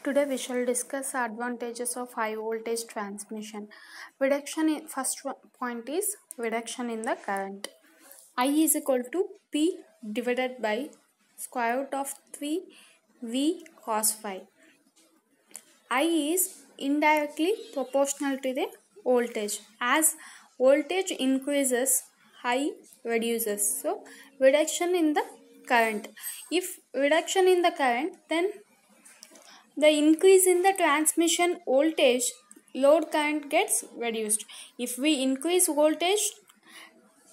Today we shall discuss advantages of high voltage transmission. Point is reduction in the current. I is equal to P divided by square root of 3 V cos phi. I is indirectly proportional to the voltage. As voltage increases, I reduces. So reduction in the current. If reduction in the current, then the increase in the transmission voltage, load current gets reduced. If we increase voltage,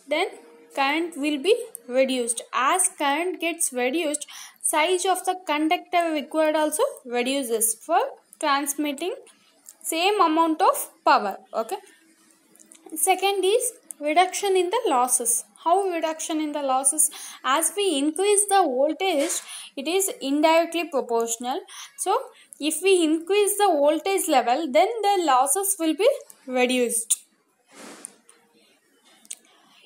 then current will be reduced. As current gets reduced, size of the conductor required also reduces for transmitting same amount of power. Okay. Second is reduction in the losses. How reduction in the losses? As we increase the voltage, it is indirectly proportional. So if we increase the voltage level, then the losses will be reduced.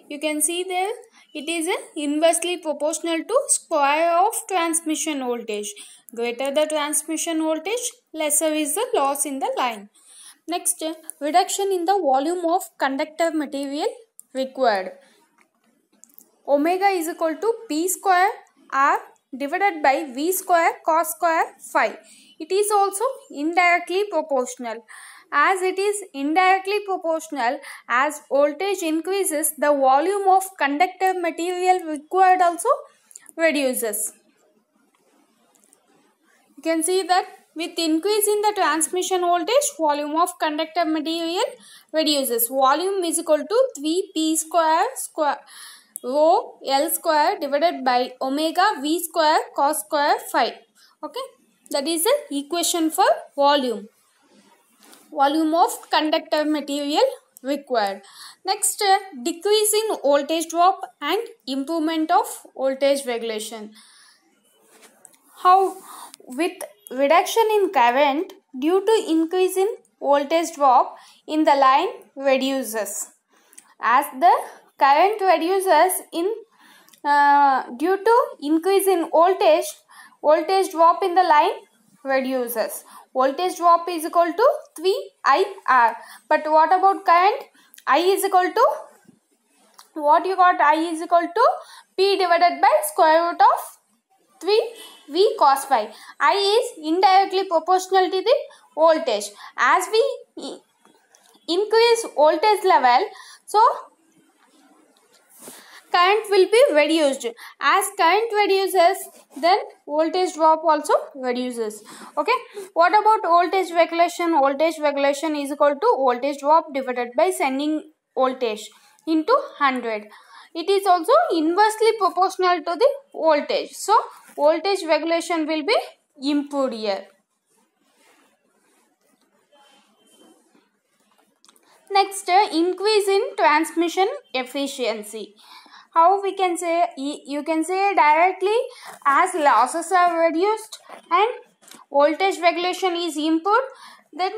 You can see there it is inversely proportional to square of transmission voltage. Greater the transmission voltage, lesser is the loss in the line. Next, reduction in the volume of conductor material required. Omega is equal to P square R divided by V square cos square phi. It is also indirectly proportional. As it is indirectly proportional, as voltage increases, the volume of conductor material required also reduces. You can see that with increase in the transmission voltage, volume of conductor material reduces. Volume is equal to 3P square rho L square divided by omega V square cos square phi. Okay, that is the equation for volume. Volume of conductor material required. Next, decrease in voltage drop and improvement of voltage regulation. How? With reduction in current due to increase in voltage drop in the line reduces. As the current reduces in due to increase in voltage drop in the line reduces. Voltage drop is equal to 3IR. But what about current? I is equal to, what you got? I is equal to P divided by square root of 3 V cos phi. I is indirectly proportional to the voltage. As we increase voltage level, so current will be reduced. As current reduces, then voltage drop also reduces. Okay. What about voltage regulation? Voltage regulation is equal to voltage drop divided by sending voltage into 100. It is also inversely proportional to the voltage. So voltage regulation will be improved here. Next, increase in transmission efficiency. How we can say? You can say directly, as losses are reduced and voltage regulation is improved, then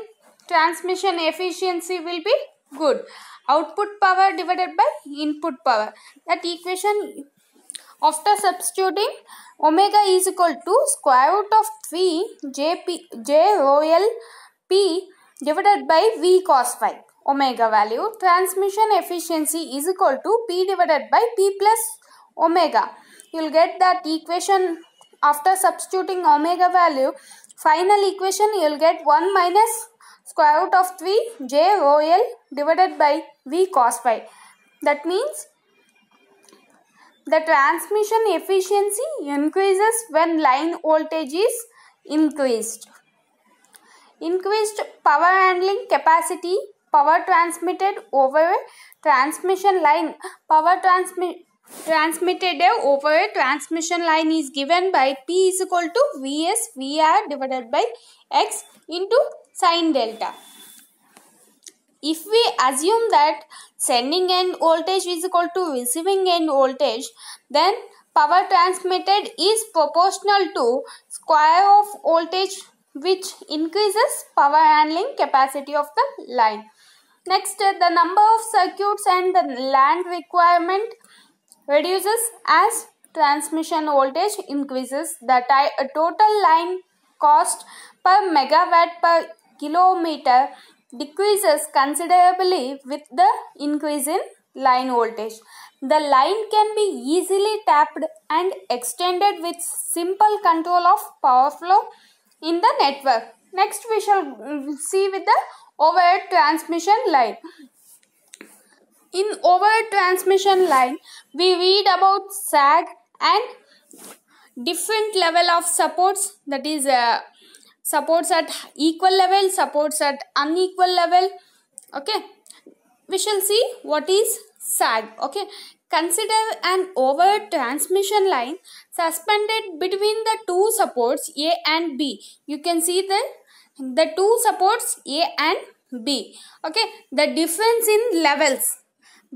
transmission efficiency will be good. Output power divided by input power. That equation, after substituting, omega is equal to square root of 3 J rho L P divided by V cos phi. Omega value, transmission efficiency is equal to P divided by P plus omega. You will get that equation after substituting omega value. Final equation, you will get 1 minus square root of 3 J rho L divided by V cos phi. That means the transmission efficiency increases when line voltage is increased. Increased power handling capacity. Power transmitted over a transmission line. Power transmitted over a transmission line is given by P is equal to Vs VR divided by X into sin delta. If we assume that sending end voltage is equal to receiving end voltage, then power transmitted is proportional to square of voltage, which increases power handling capacity of the line. Next, the number of circuits and the land requirement reduces as transmission voltage increases. The total line cost per megawatt per kilometer decreases considerably with the increase in line voltage. The line can be easily tapped and extended with simple control of power flow in the network. Next we shall see with the overhead transmission line. In overhead transmission line, we read about sag and different level of supports, that is supports at equal level, supports at unequal level. Okay, we shall see what is sag. Okay, consider an overhead transmission line suspended between the two supports A and B. You can see the two supports A and B. Okay, the difference in levels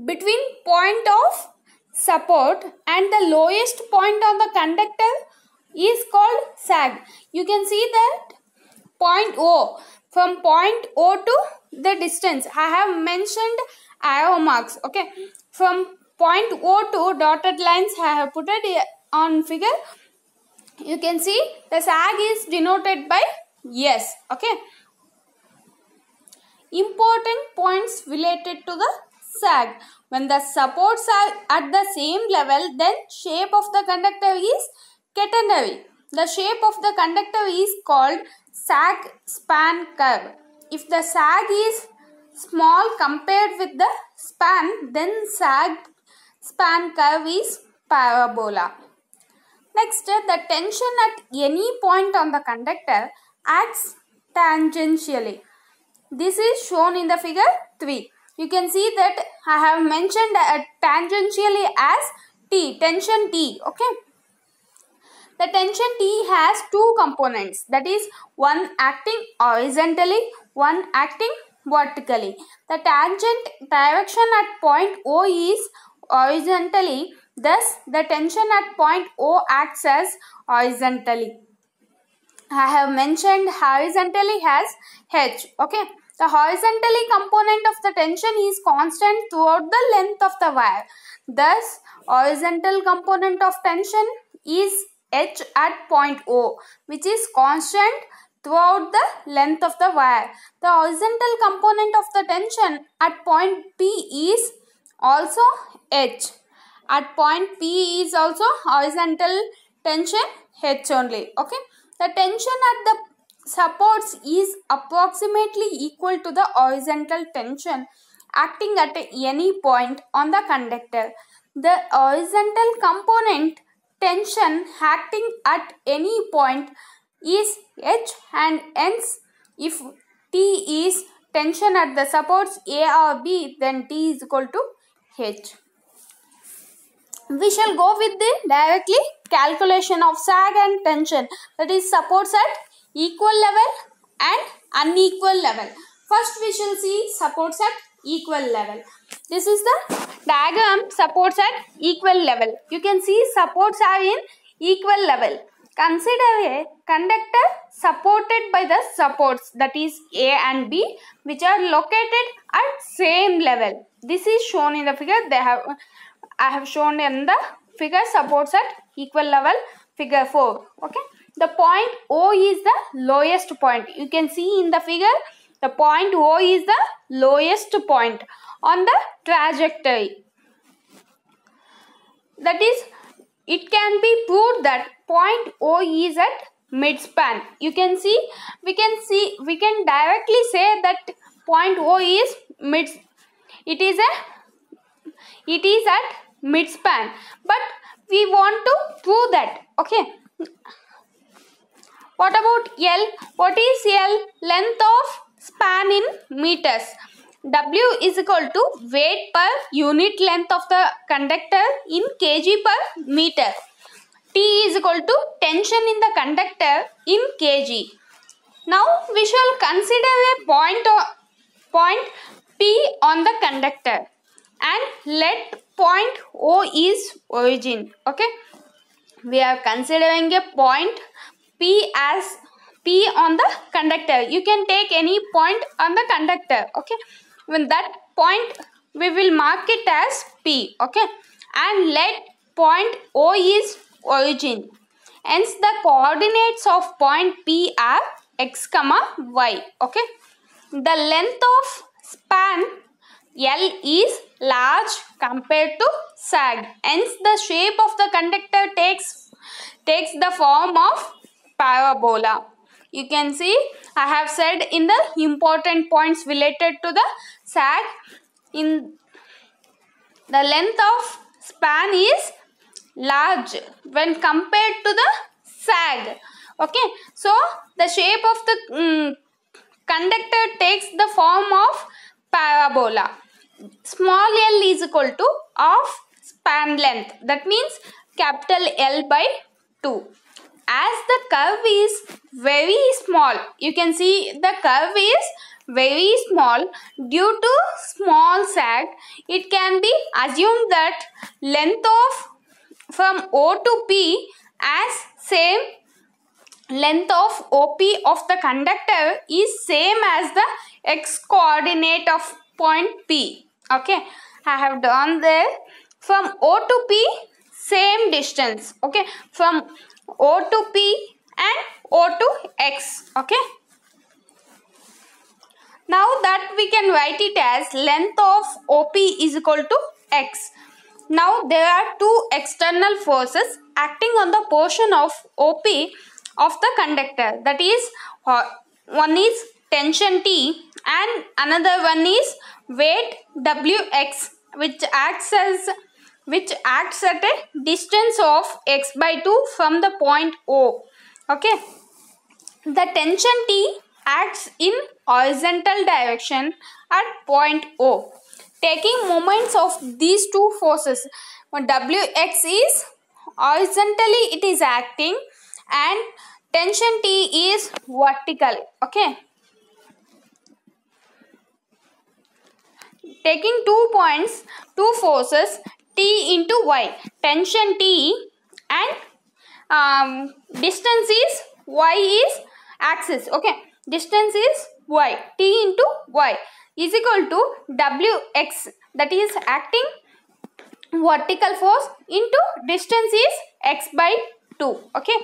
between point of support and the lowest point on the conductor is called sag. You can see that point O, from point O to the distance I have mentioned arrow marks. Okay, from point O to dotted lines I have put it on figure. You can see the sag is denoted by S. Okay, important points related to the sag. When the supports are at the same level, then shape of the conductor is catenary. The shape of the conductor is called sag span curve. If the sag is small compared with the span, then sag span curve is parabola. Next, the tension at any point on the conductor acts tangentially. This is shown in the figure 3. You can see that I have mentioned tangentially as T, tension T. Okay. The tension T has two components, that is one acting horizontally, one acting vertically. The tangent direction at point O is horizontally, thus the tension at point O acts as horizontally. I have mentioned horizontally as H. Okay. The horizontally component of the tension is constant throughout the length of the wire. Thus, horizontal component of tension is H at point O, which is constant throughout the length of the wire. The horizontal component of the tension at point P is also H. At point P is also horizontal tension H only. Okay. The tension at the supports is approximately equal to the horizontal tension acting at any point on the conductor. The horizontal component tension acting at any point is H, and hence if T is tension at the supports A or B, then T is equal to H. We shall go with the directly calculation of sag and tension, that is supports at equal level and unequal level. First we shall see supports at equal level. This is the diagram supports at equal level. You can see supports are in equal level. Consider a conductor supported by the supports, that is A and B, which are located at same level. This is shown in the figure. I have shown in the figure supports at equal level, figure 4. Okay. The point O is the lowest point. You can see in the figure, the point O is the lowest point on the trajectory. That is, it can be proved that point O is at midspan. You can see, we can directly say that point O is it is at midspan, but we want to prove that. Okay. What about L? What is L? Length of span in meters. W is equal to weight per unit length of the conductor in kg per meter. T is equal to tension in the conductor in kg. Now we shall consider a point P on the conductor and let point O is origin. Okay. We are considering a point P as P on the conductor. You can take any point on the conductor. Okay. When that point, we will mark it as P. Okay. And let point O is origin. Hence the coordinates of point P are x comma y. Okay. The length of span L is large compared to sag. Hence the shape of the conductor takes the form of parabola. You can see I have said in the important points related to the sag. In the length of span is large when compared to the sag. Okay, so the shape of the conductor takes the form of parabola. Small l is equal to of span length, that means capital L by 2. As the curve is very small, you can see the curve is very small due to small sag, it can be assumed that length of from O to P as same length of OP of the conductor is same as the x coordinate of point P. Okay, I have done there. From O to P, same distance. Okay, from O to P and O to X. Okay. Now that we can write it as length of OP is equal to X. Now there are two external forces acting on the portion of OP of the conductor. That is, one is tension T and another one is weight Wx, which acts at a distance of x by 2 from the point O. Okay. The tension T acts in horizontal direction at point O. Taking moments of these two forces, Wx is horizontally it is acting and tension T is vertical. Okay. Taking 2 points, 2 forces T into Y. Tension T and distance is Y is axis. Okay. Distance is Y. T into Y is equal to Wx, that is acting vertical force into distance is x by 2. Okay.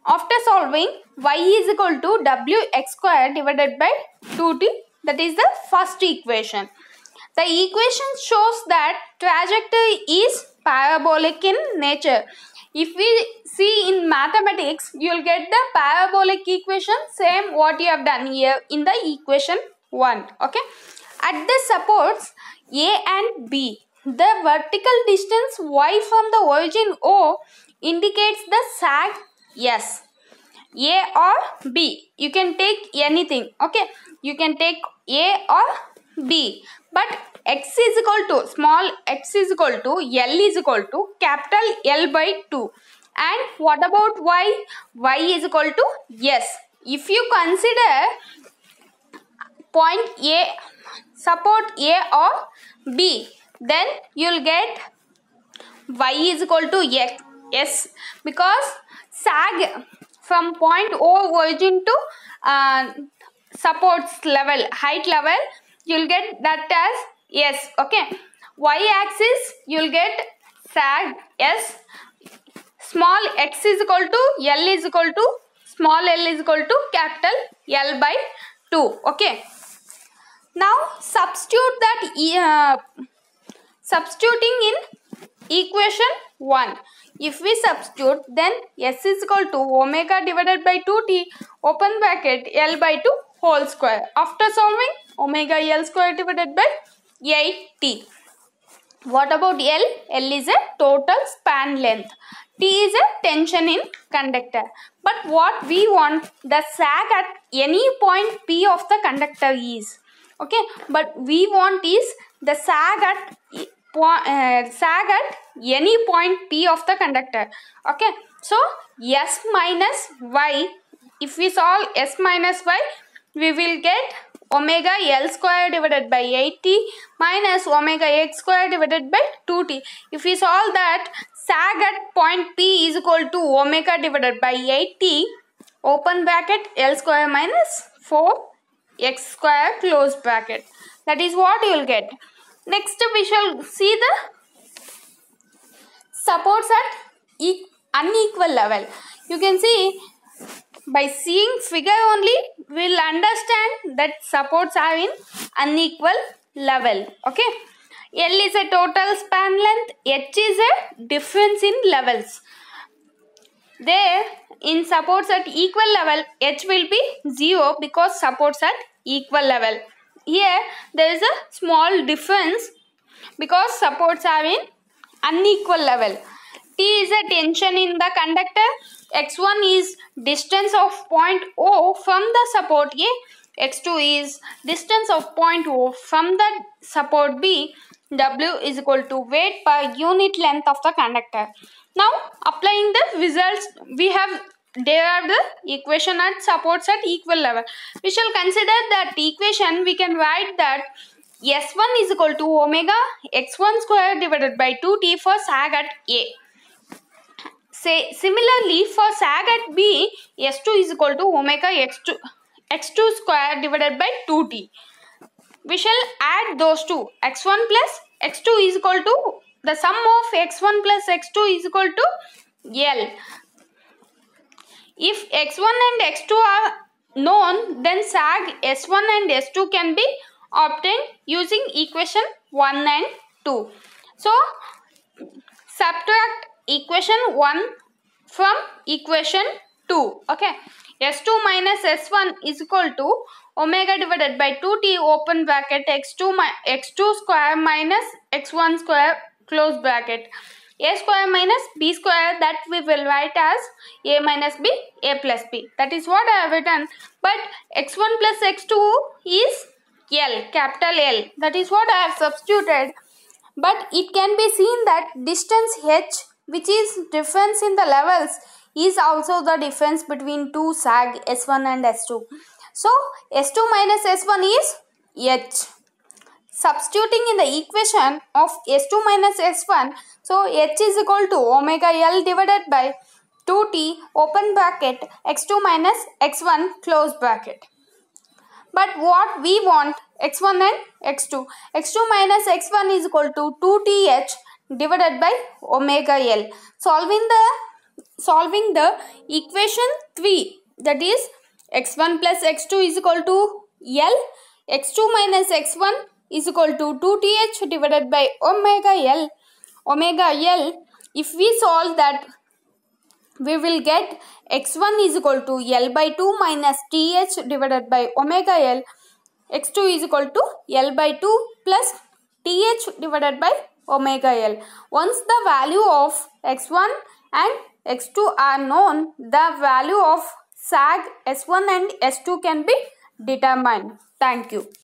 After solving, y is equal to Wx square divided by 2t. That is the first equation. The equation shows that trajectory is parabolic in nature. If we see in mathematics, you will get the parabolic equation same what you have done here in the equation 1. Okay. At the supports A and B, the vertical distance y from the origin O indicates the sag S. A or B. You can take anything. Okay. You can take A or B. But x is equal to small x is equal to L is equal to capital L by 2. And what about y? Y is equal to S. If you consider point A, support A or B, then you will get y is equal to S, because sag from point O origin to supports level, height level, you will get that as S. Okay. Y axis you will get sag S. Small x is equal to L is equal to small l is equal to capital L by 2. Okay. Now substituting in equation 1. If we substitute, then S is equal to omega divided by 2t open bracket L by 2 whole square. After solving, omega L square divided by 8t. What about L? L is a total span length. T is a tension in conductor. But what we want, the sag at any point P of the conductor is. Okay. But we want is the sag at any point P of the conductor. Okay. So S minus Y. If we solve S minus Y, we will get omega L square divided by 8t minus omega x square divided by 2t. If we solve that, sag at point P is equal to omega divided by 8t open bracket L square minus 4x square close bracket. That is what you will get. Next we shall see the supports at unequal level. You can see by seeing figure only we'll understand that supports are in unequal level. Okay. L is a total span length, H is a difference in levels. There in supports at equal level, H will be 0 because supports at equal level. Here there is a small difference because supports are in unequal level. T is a tension in the conductor. X1 is distance of point O from the support A. X2 is distance of point O from the support B. W is equal to weight per unit length of the conductor. Now applying the results, we have derived the equation at supports at equal level. We shall consider that equation. We can write that S1 is equal to omega x1 square divided by 2t for sag at A. Say similarly for sag at B, S2 is equal to omega x2 square divided by 2t. We shall add those two. X1 plus x2 is equal to the sum of x1 plus x2 is equal to L. If x1 and x2 are known, then sag S1 and S2 can be obtained using equation 1 and 2. So subtract equation 1 from equation 2. Okay. S2 minus S1 is equal to omega divided by 2t open bracket x2 square minus x1 square close bracket. A square minus B square, that we will write as A minus B, A plus B. That is what I have written. But x1 plus x2 is L, capital L. That is what I have substituted. But it can be seen that distance H, which is difference in the levels, is also the difference between two sag S1 and S2. So S2 minus S1 is H. Substituting in the equation of S2 minus S1, so H is equal to omega L divided by 2t open bracket x2 minus x1 close bracket. But what we want, x1 and x2. x2 minus x1 is equal to 2th divided by omega L. Solving the equation 3, that is x1 plus x2 is equal to L, x2 minus x1 is equal to 2th divided by omega L. Omega L, if we solve that, we will get x1 is equal to L by 2 minus th divided by omega L. x2 is equal to L by 2 plus th divided by omega L. Once the value of x1 and x2 are known, the value of sag S1 and S2 can be determined. Thank you.